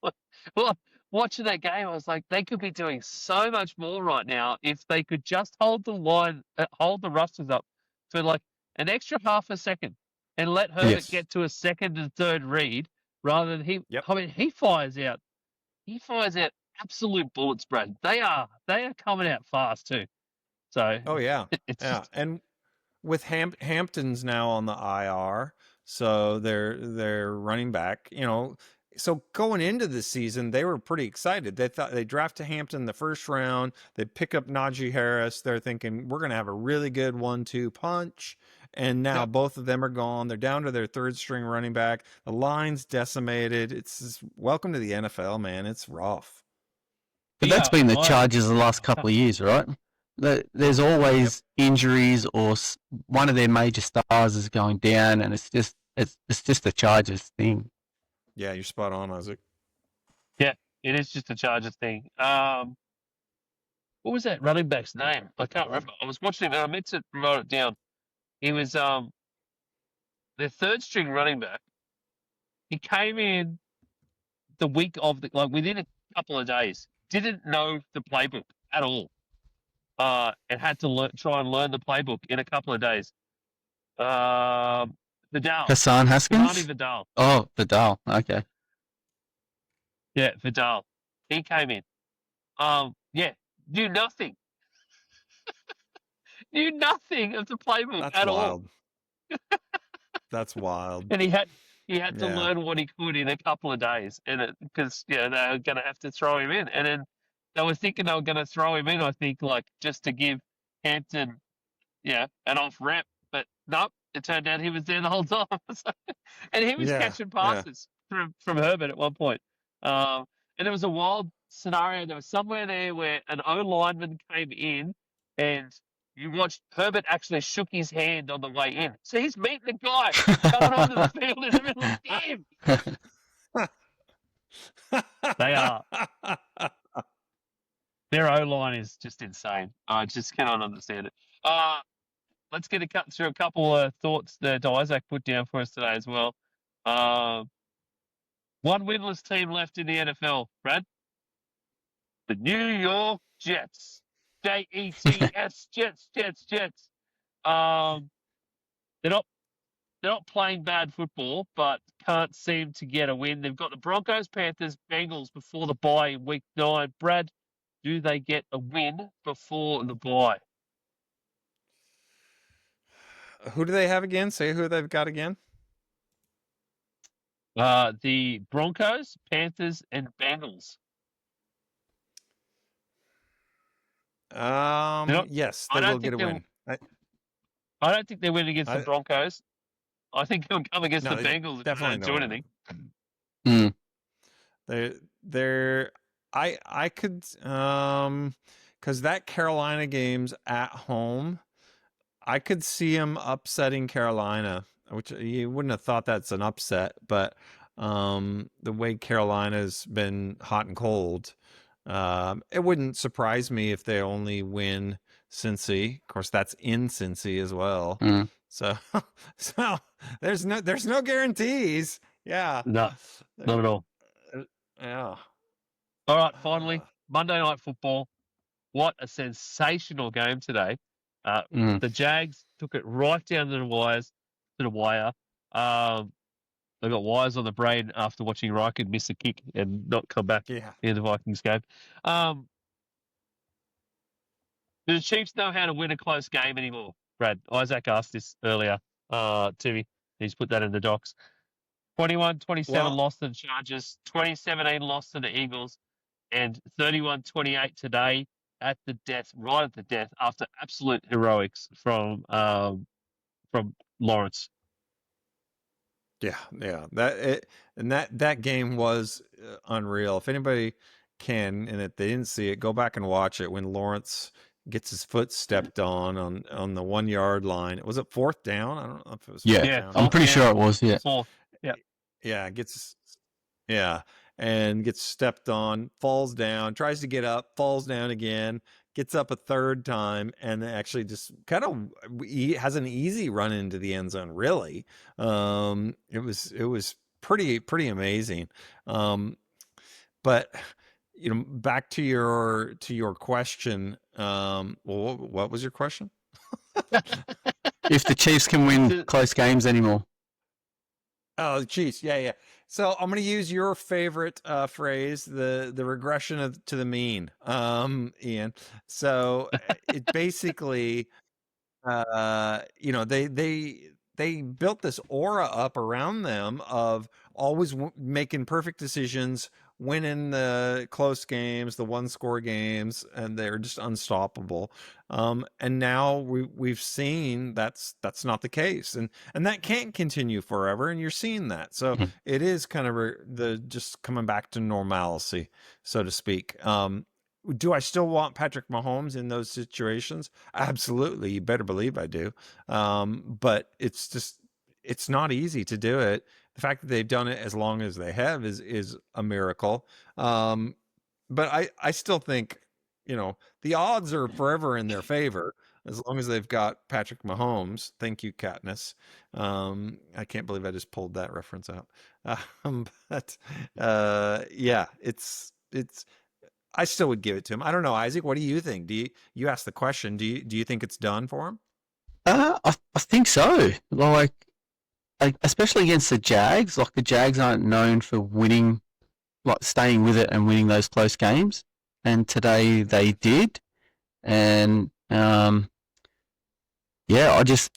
watching that game. I was like, they could be doing so much more right now if they could just hold the line, hold the rusters up for like an extra half a second, and let Herbert get to a second and third read rather than he. Yep. I mean, he fires out. He fires out absolute bullets, Brad. They are coming out fast too. So Oh yeah, it's yeah, and with Hampton's now on the IR, so they're running back. You know, so going into the season, they were pretty excited. They thought they drafted Hampton the first round. They pick up Najee Harris. They're thinking we're going to have a really good 1-2 punch. And now both of them are gone. They're down to their third string running back. The line's decimated. It's welcome to the NFL, man. It's rough. But that's been the Chargers the last couple of years, right? There's always injuries or one of their major stars is going down, and it's just the Chargers thing. Yeah, you're spot on, Isaac. Yeah, it is just a Chargers thing. What was that running back's name? I can't remember. I was watching it and I meant to write it down. He was their third string running back. He came in the week of within a couple of days. Didn't know the playbook at all. And had to try and learn the playbook in a couple of days. Vidal. Hassan Haskins? Cavani Vidal. Oh, Vidal. Okay. Yeah, Vidal. He came in. Knew nothing. Knew nothing of the playbook That's at all. wild. That's wild. And he had to Yeah. learn what he could in a couple of days, and because they were going to have to throw him in, and then they were thinking they were going to throw him in. I think like just to give Hampton, an off ramp, but nope. It turned out he was there the whole time, and he was catching passes from Herbert at one point. And there was a wild scenario. There was somewhere there where an O lineman came in, and you watched Herbert actually shook his hand on the way in. So he's meeting the guy coming onto the field in the middle of the game. They are. Their O line is just insane. I just cannot understand it. Let's get through a couple of thoughts that Isaac put down for us today as well. One winless team left in the NFL, Brad. The New York Jets. Jets, Jets. They're not playing bad football, but can't seem to get a win. They've got the Broncos, Panthers, Bengals before the bye in week 9. Brad, do they get a win before the bye? Who do they have again? Say who they've got again. The Broncos, Panthers, and Bengals. Yes, they will get a win. I don't think they win against the Broncos. I think they'll come against the Bengals if they don't do anything. I could, because that Carolina game's at home. I could see him upsetting Carolina, which you wouldn't have thought that's an upset, but the way Carolina's been hot and cold, it wouldn't surprise me if they only win Cincy. Of course, that's in Cincy as well. So there's no guarantees. Yeah. No, not at all. Yeah. All right, finally, Monday Night Football. What a sensational game today. The Jags took it right down to the wire. They got wires on the brain after watching Riken miss a kick and not come back in the Vikings game. Do the Chiefs know how to win a close game anymore? Brad, Isaac asked this earlier to me. He's put that in the docs. 21-27 lost to the Chargers, 2017 lost to the Eagles, and 31-28 today right at the death, after absolute heroics from Lawrence. Yeah. That game was unreal. If anybody can, and if they didn't see it, go back and watch it when Lawrence gets his foot stepped on the 1 yard line. Was it 4th down? I don't know if it was. Yeah, I'm pretty sure it was. Yeah. And gets stepped on, falls down, tries to get up, falls down again, gets up a third time, and actually just kind of has an easy run into the end zone. Really, it was pretty amazing. But back to your question. What was your question? If the Chiefs can win close games anymore. Oh, the Chiefs. Yeah. So I'm going to use your favorite phrase, the regression to the mean, Ian. So it basically, they built this aura up around them of always making perfect decisions, winning the close games, the 1-score games, and they're just unstoppable. And now we've seen that's not the case, and that can't continue forever. And you're seeing that, so it is kind of just coming back to normalcy, so to speak. Do I still want Patrick Mahomes in those situations? Absolutely, you better believe I do. But it's not easy to do it. The fact that they've done it as long as they have is a miracle. But I still think, the odds are forever in their favor as long as they've got Patrick Mahomes. Thank you, Katniss. I can't believe I just pulled that reference out. It's I still would give it to him. I don't know, Isaac. What do you think? You asked the question? Do you think it's done for him? I think so. Like, especially against the Jags. Like the Jags aren't known for winning, like staying with it and winning those close games. And today they did. And I just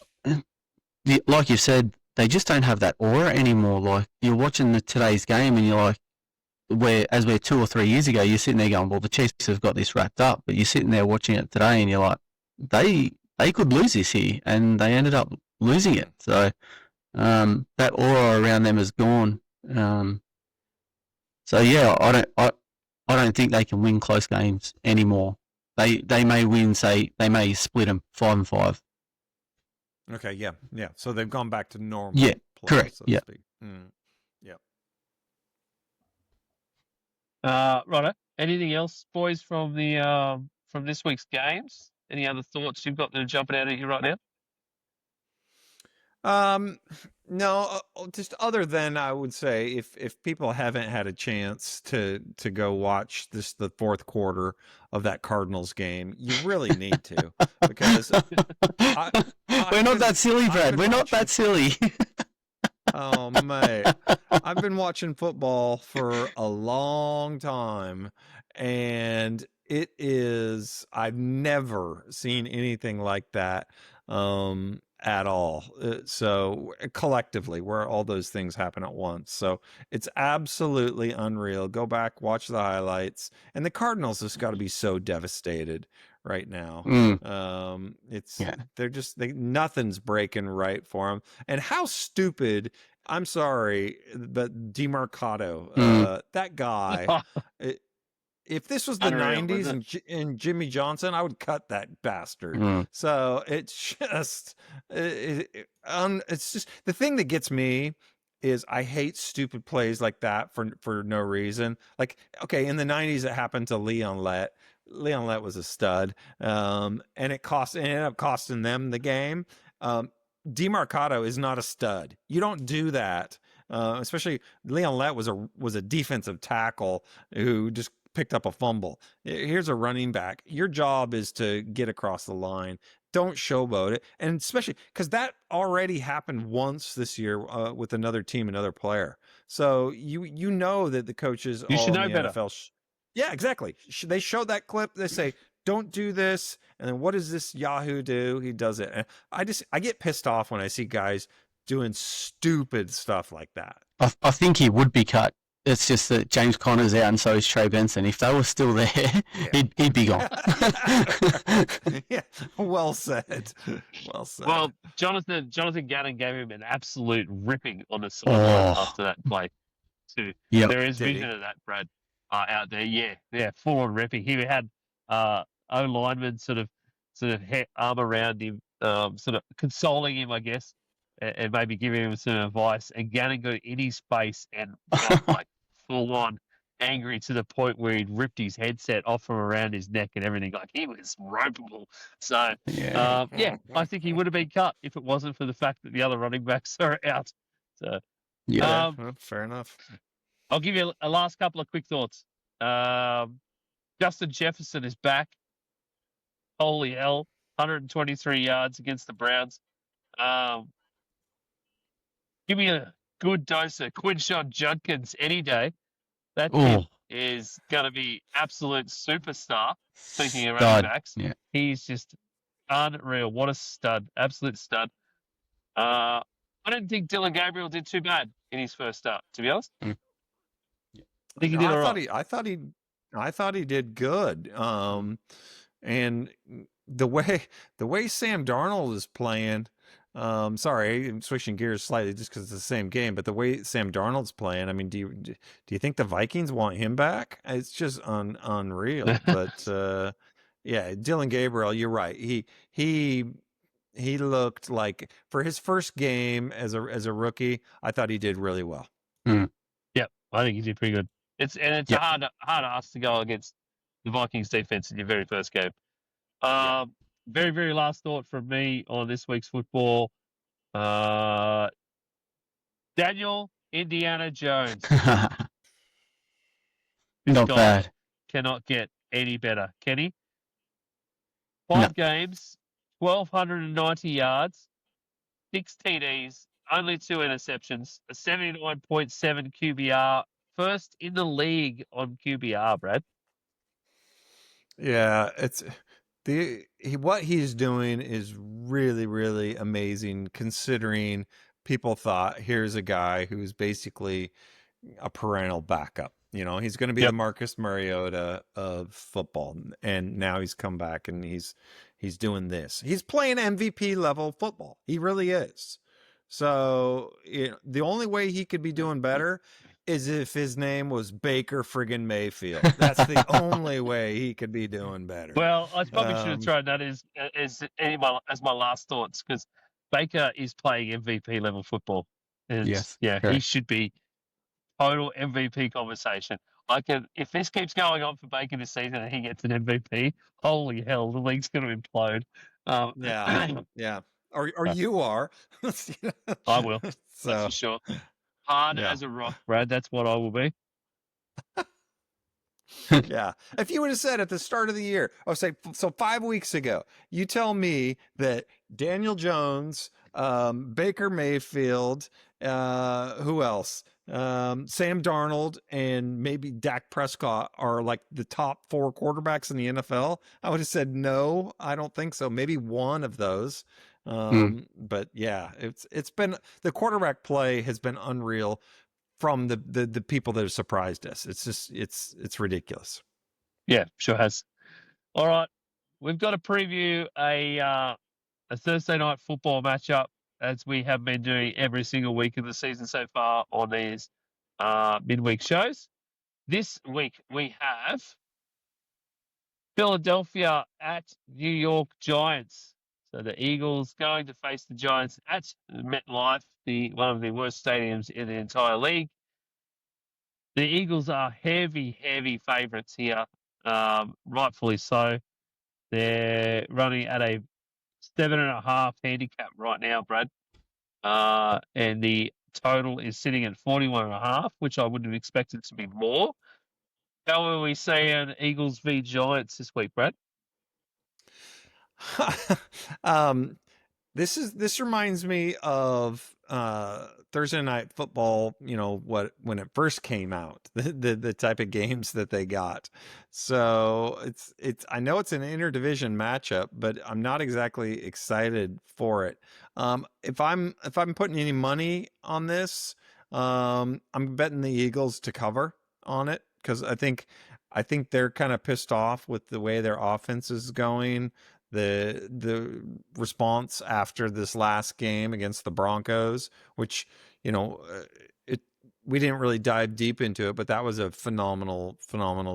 like you said, they just don't have that aura anymore. Like you're watching today's game and you're like, whereas 2 or 3 years ago, you're sitting there going, well, the Chiefs have got this wrapped up. But you're sitting there watching it today and you're like, they could lose this here, and they ended up losing it. So that aura around them is gone. I don't think they can win close games anymore. They may win, they may split them 5-5. Okay, yeah. So they've gone back to normal. Yeah, play, correct. So to Yeah. speak. Yeah. Righto. Anything else, boys, from this week's games? Any other thoughts you've got that are jumping out at you right now? No, just other than I would say if people haven't had a chance to go watch the fourth quarter of that Cardinals game, you really need to, because we're not that silly, Brad. We're not that silly. Oh, mate. I've been watching football for a long time, and I've never seen anything like that at all. So collectively, where all those things happen at once. So it's absolutely unreal. Go back, watch the highlights. And the Cardinals just got to be so devastated right now. Nothing's breaking right for them. And how stupid, I'm sorry, but DeMarcado, that guy, if this was the Unreal, 90s and Jimmy Johnson, I would cut that bastard. So it's just, it's just the thing that gets me is I hate stupid plays like that for no reason. Like, okay, in the 90s, it happened to Leon Lett. Leon Lett was a stud, and it ended up costing them the game. DeMarcado is not a stud. You don't do that. Especially Leon Lett was a defensive tackle who just picked up a fumble. Here's a running back. Your job is to get across the line. Don't showboat it. And especially because that already happened once this year with another team, another player. So you know that the coaches You should all in know the better. NFL. Yeah, exactly. They show that clip. They say, don't do this. And then what does this Yahoo do? He does it. And I get pissed off when I see guys doing stupid stuff like that. I think he would be cut. It's just that James Conner's out and so is Trey Benson. If they were still there, he'd be gone. Yeah, well said. Well said. Well, Jonathan Gannon gave him an absolute ripping on the sideline after that play, too. Yep. There is vision of that, Brad, out there. Yeah, full on ripping. He had O-lineman sort of arm around him, sort of consoling him, I guess, and maybe giving him some advice. And Gannon got in his face and got like full on angry to the point where he'd ripped his headset off from around his neck and everything. Like he was ropeable. So I think he would have been cut if it wasn't for the fact that the other running backs are out. So fair enough. I'll give you a last couple of quick thoughts. Justin Jefferson is back. Holy hell, 123 yards against the Browns. Give me a good dose of Quinshon Judkins any day. That kid is going to be absolute superstar. Speaking of running backs, he's just unreal. What a stud. Absolute stud. I don't think Dylan Gabriel did too bad in his first start, to be honest. I think he did all right. I thought he did good. And the way Sam Darnold is playing, sorry, I'm switching gears slightly just because it's the same game, but the way Sam Darnold's playing, I mean, do you think the Vikings want him back? It's just unreal. But Dylan Gabriel, you're right. He looked like, for his first game as a rookie, I thought he did really well. Yep, I think he did pretty good. It's a hard ask to go against the Vikings defense in your very first game. Very, very last thought from me on this week's football. Daniel Indiana Jones. Not bad. Cannot get any better, can he? 5 games, 1,290 yards, 6 TDs, only 2 interceptions, a 79.7 QBR, first in the league on QBR, Brad. Yeah, it's what he's doing is really, really amazing considering people thought here's a guy who's basically a perennial backup. He's going to be the Marcus Mariota of football, and now he's come back and he's doing this. He's playing MVP level football. He really is. So the only way he could be doing better is if his name was Baker friggin' Mayfield. That's the only way he could be doing better. Well, I probably should have thrown that as my last thoughts, because Baker is playing MVP level football. And Yes, yeah, correct. he should be total MVP conversation. If this keeps going on for Baker this season and he gets an MVP, holy hell, the league's going to implode. Yeah. Or you are. I will. So, that's for sure. Hard as a rock, Brad. That's what I will be. Yeah. If you would have said at the start of the year, so 5 weeks ago, you tell me that Daniel Jones, Baker Mayfield, who else? Sam Darnold and maybe Dak Prescott are like the top 4 quarterbacks in the NFL. I would have said, no, I don't think so. Maybe one of those. But yeah, it's been, the quarterback play has been unreal from the people that have surprised us. It's just, it's ridiculous. Yeah, sure has. All right. We've got to preview a Thursday night football matchup, as we have been doing every single week of the season so far on these midweek shows. This week we have Philadelphia at New York Giants. So the Eagles going to face the Giants at MetLife, one of the worst stadiums in the entire league. The Eagles are heavy, heavy favourites here, rightfully so. They're running at a 7.5 handicap right now, Brad. And the total is sitting at 41.5, which I would have expected to be more. How are we saying Eagles v Giants this week, Brad? This reminds me of Thursday night football, when it first came out, the type of games that they got. So it's I know it's an interdivision matchup, but I'm not exactly excited for it. If I'm putting any money on this, I'm betting the Eagles to cover on it, because I think they're kind of pissed off with the way their offense is going. The response after this last game against the Broncos, which, we didn't really dive deep into it, but that was a phenomenal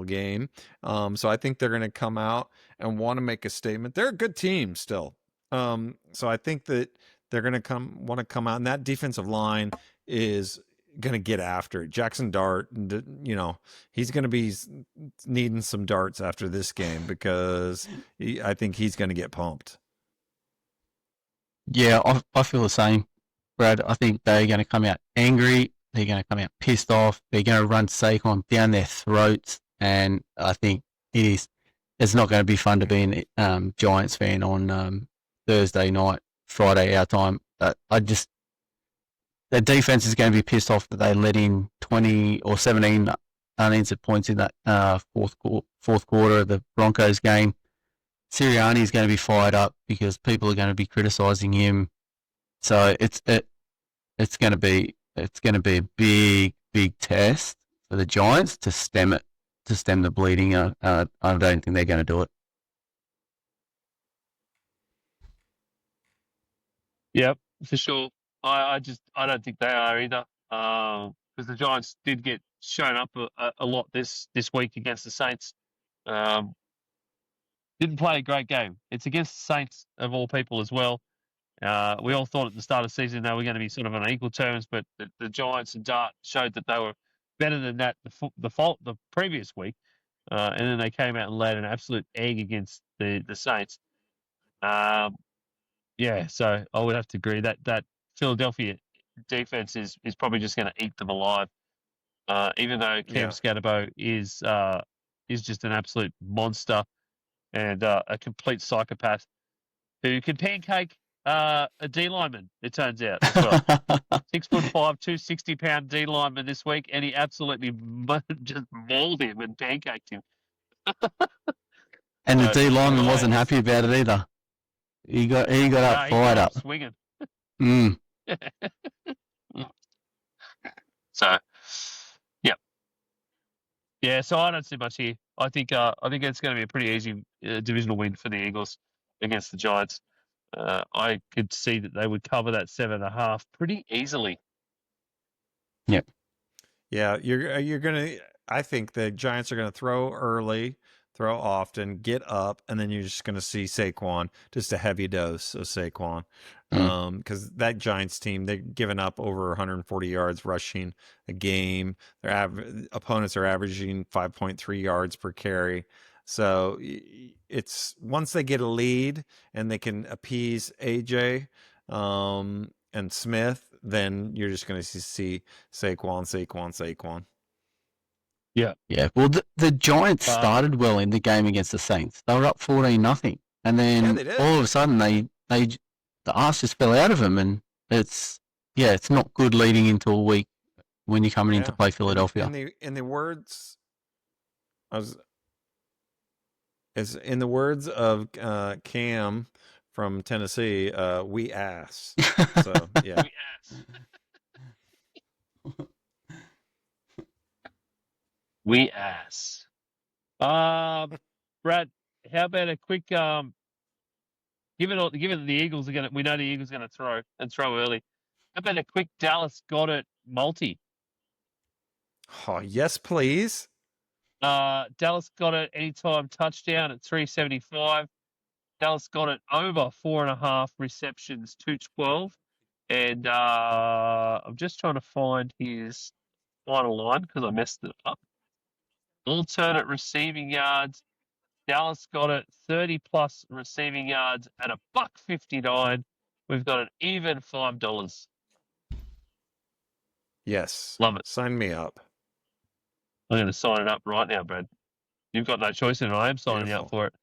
game. So I think they're going to come out and want to make a statement. They're a good team still. So I think that they're going to want to come out, and that defensive line is going to get after it. Jackson Dart, he's going to be needing some darts after this game, because I think he's going to get pumped. Yeah, I feel the same, Brad. I think they're going to come out angry. They're going to come out pissed off. They're going to run Saquon down their throats, and I think it's not going to be fun to be a Giants fan on Thursday night, Friday our time. The defense is going to be pissed off that they let in 20 or 17 unanswered points in that fourth quarter of the Broncos game. Sirianni is going to be fired up because people are going to be criticising him. So it's going to be a big test for the Giants to stem the bleeding. I don't think they're going to do it. Yep, for sure. I don't think they are either, because the Giants did get shown up a lot this week against the Saints. Didn't play a great game. It's against the Saints of all people as well. We all thought at the start of the season they were going to be sort of on equal terms, but the Giants and Dart showed that they were better than that the previous week, and then they came out and laid an absolute egg against the Saints. Yeah, so I would have to agree that Philadelphia defense is probably just going to eat them alive. Even though Cam Scatterbo is just an absolute monster and a complete psychopath who can pancake a D lineman, it turns out, as well. 6'5", 260-pound D lineman this week, and he absolutely just mauled him and pancaked him. And the So, D lineman nice. wasn't happy about it either. He got up, fired up. Swinging. Mm. So, yeah. So I don't see much here. I think it's going to be a pretty easy divisional win for the Eagles against the Giants. I could see that they would cover that 7.5 pretty easily. Yep. Yeah, you're gonna. I think the Giants are gonna throw early, throw often, get up, and then you're just gonna see Saquon, just a heavy dose of Saquon, because that Giants team, they're giving up over 140 yards rushing a game. Their opponents are averaging 5.3 yards per carry. So it's once they get a lead and they can appease AJ and Smith, then you're just going to see Saquon. Yeah. Yeah. Well, the Giants started well in the game against the Saints. They were up 14-0, and then all of a sudden the arse just fell out of them, and it's not good leading into a week when you're coming in to play Philadelphia. In the words of Cam from Tennessee, we ass. So yeah. We ass. We ass. Brad, how about a quick given the Eagles are we know the Eagles are gonna throw early. How about a quick Dallas Goddard multi? Oh, yes, please. Dallas Goddard anytime touchdown at 375. Dallas Goddard over 4.5 receptions, 212. And I'm just trying to find his final line because I messed it up. Alternate receiving yards. Dallas got it 30+ receiving yards at $1.59. We've got an even $5. Yes. Love it. Sign me up. I'm going to sign it up right now, Brad. You've got no choice in it. I am signing up for it.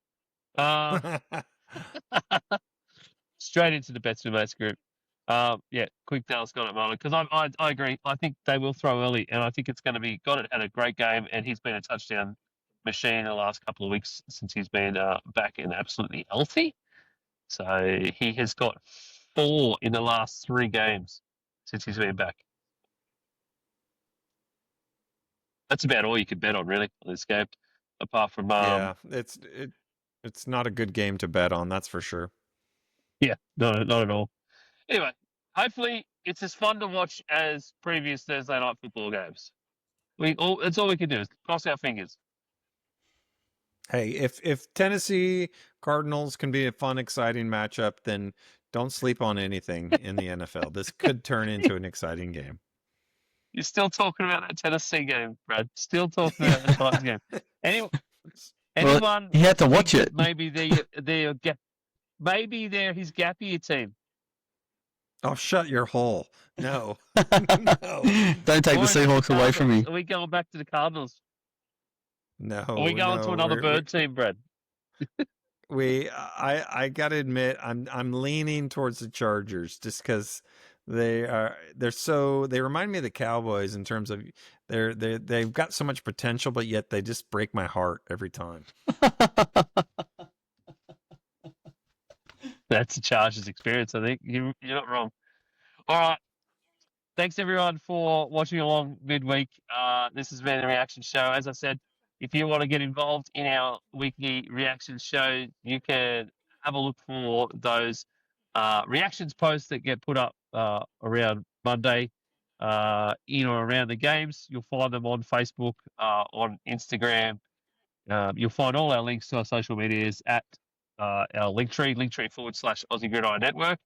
Straight into the Bets with Mates group. Quick Dallas got it, Marlon, because I agree. I think they will throw early, and I think it's going to be. Goddard had a great game, and he's been a touchdown machine the last couple of weeks since he's been back and absolutely healthy. So he has got 4 in the last 3 games since he's been back. That's about all you could bet on, really, on this game, apart from it's not a good game to bet on, that's for sure. Yeah, not at all. Anyway, hopefully it's as fun to watch as previous Thursday night football games. That's all we can do is cross our fingers. Hey, if Tennessee Cardinals can be a fun, exciting matchup, then don't sleep on anything in the NFL. This could turn into an exciting game. You're still talking about that Tennessee game, Brad. Still talking about the Titans game. Anyone? You had to watch it. Maybe they're his gap year team. Oh, shut your hole! No, no. Don't take the Seahawks away from me. Are we going back to the Cardinals? No. Are we going to another bird team, Brad? I gotta admit, I'm leaning towards the Chargers just because they remind me of the Cowboys in terms of they've got so much potential, but yet they just break my heart every time. That's the Chargers experience, I think. You're not wrong. All right. Thanks, everyone, for watching along midweek. This has been the reaction show. As I said, if you want to get involved in our weekly reaction show, you can have a look for those reactions posts that get put up around Monday in or around the games. You'll find them on Facebook, on Instagram. You'll find all our links to our social medias at our linktree /Aussie Gridiron Network,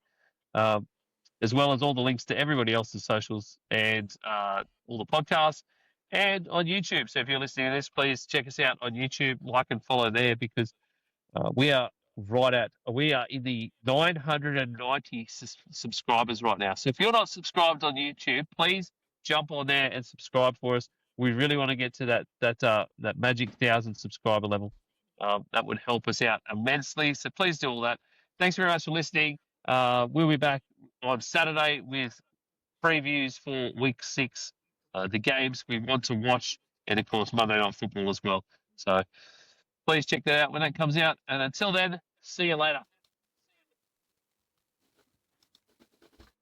as well as all the links to everybody else's socials and all the podcasts, and on YouTube. So if you're listening to this, please check us out on YouTube, like and follow there, because we are in the 990 subscribers right now. So if you're not subscribed on YouTube, please jump on there and subscribe for us. We really want to get to that magic 1,000 subscriber level. That would help us out immensely. So please do all that. Thanks very much for listening. We'll be back on Saturday with previews for Week 6, the games we want to watch, and of course Monday Night Football as well. So please check that out when that comes out. And until then, see you later.